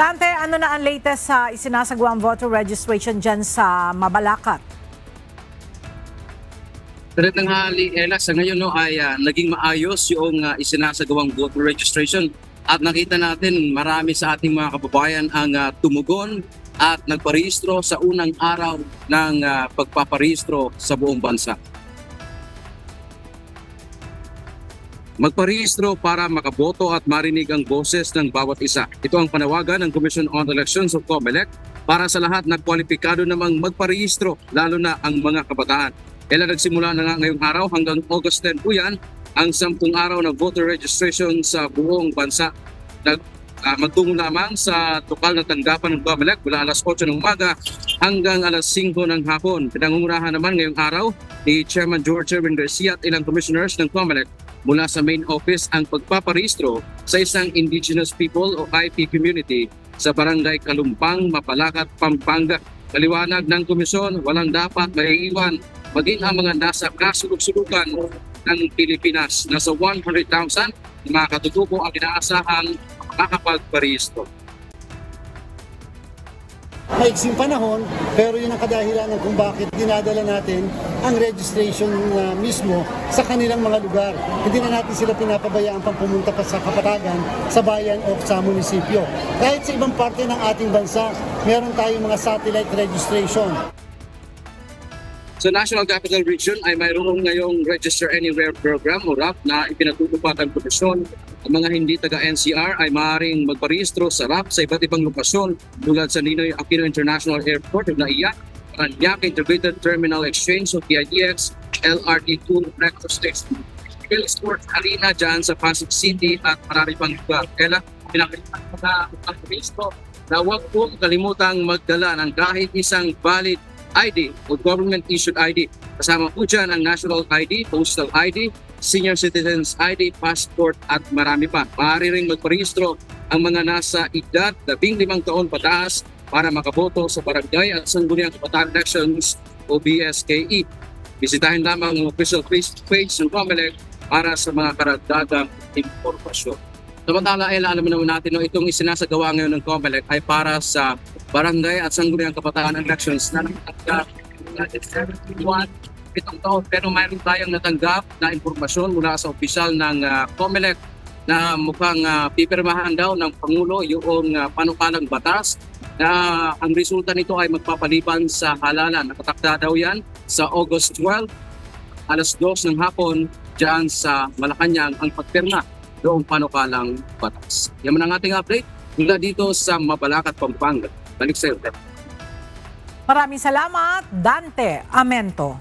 Dante, ano na ang latest sa isinasagawang voter registration dyan sa Mabalacat? Magandang tanghali, Ella. Sa ngayon ay naging maayos yung isinasagawang voter registration at nakita natin marami sa ating mga kababayan ang tumugon at nagparehistro sa unang araw ng pagpaparehistro sa buong bansa. Magparehistro para makaboto at marinig ang boses ng bawat isa. Ito ang panawagan ng Commission on Elections of COMELEC para sa lahat na kwalipikado namang magparehistro, lalo na ang mga kabataan. Kaya nagsimula na nga ngayong araw hanggang August 10 po yan ang 10 araw na voter registration sa buong bansa. Magtungo lamang sa tukal na tanggapan ng COMELEC mula alas 8 ng umaga hanggang alas 5 ng hapon. Pinangungunahan naman ngayong araw ni Chairman George Erwin Garcia at ilang commissioners ng COMELEC mula sa main office ang pagpaparehistro sa isang Indigenous People o IP community sa Barangay Kalumpang, Mabalacat, Pampanga. Paliwanag ng komisyon, walang dapat maiiwan maging ang mga nasa kasulug-sulugan ng Pilipinas. Nasa 100,000 mga katutubo ang inaasahang makakapagparehistro. Maiksing panahon, pero yun ang kadahilanan kung bakit dinadala natin ang registration mismo sa kanilang mga lugar. Hindi na natin sila pinapabayaan pang pumunta pa sa kapatagan, sa bayan o sa munisipyo. Kahit sa ibang parte ng ating bansa, meron tayong mga satellite registration. Sa National Capital Region ay mayroon ngayong Register Anywhere program o RAP na ipinatutupad ang komisyon. Ang mga hindi taga-NCR ay maaaring magparehistro sa RAP sa iba't ibang lokasyon tulad sa Ninoy Aquino International Airport o NAIA, Paranaque Integrated Terminal Exchange o PIDX, LRT2 Recto Station, Phil Sports Arena dyan sa Pasig City at marami pang lugar. Kaya pinakita na ang parehistro na huwag po kalimutang magdala ng kahit isang valid ID o government-issued ID. Kasama po dyan ang National ID, Postal ID, Senior Citizens ID, Passport at marami pa. Maaari ring magparehistro ang mga nasa edad 15 taon pataas para makaboto sa barangay at sangguniang kabataan elections o BSKE. Bisitahin lamang ang official page ng COMELEC para sa mga karagdagang impormasyon. Samantala, alam naman natin itong isinasagawa ngayon ng COMELEC ay para sa barangay at sangguniang kabataan elections na natanggap 7 taon. Pero mayroon tayong natanggap na impormasyon mula sa opisyal ng COMELEC na mukhang pipirmahan daw ng Pangulo yung panukalang batas na ang resulta nito ay magpapaliban sa halalan. Nakatakda daw yan sa August 12, alas 2 ng hapon dyan sa Malacanang ang pagpirma doong panukalang batas. Yan ang ating update mula dito sa Mabalacat, Pampanga. Balik sa iyo. Maraming salamat, Dante Amento.